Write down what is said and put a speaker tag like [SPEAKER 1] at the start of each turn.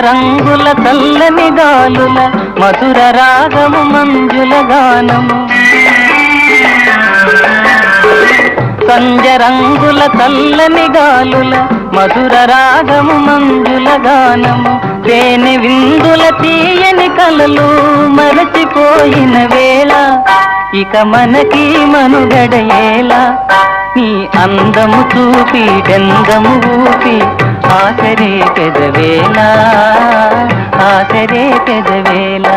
[SPEAKER 1] రంగుల చల్లని గాలుల మధుర రాగము మంజుల గానము రంగుల చల్లని గాలుల మధుర రాగము మంజుల గానము తేనె విందుల తీయని కలలు మరచిపోయిన వేళ ఇక మనకి మనుగడయేలా నీ అందము చూపి గంధము ఊపి ఆసరే పెదవేలా ఆసరే పెదవేలా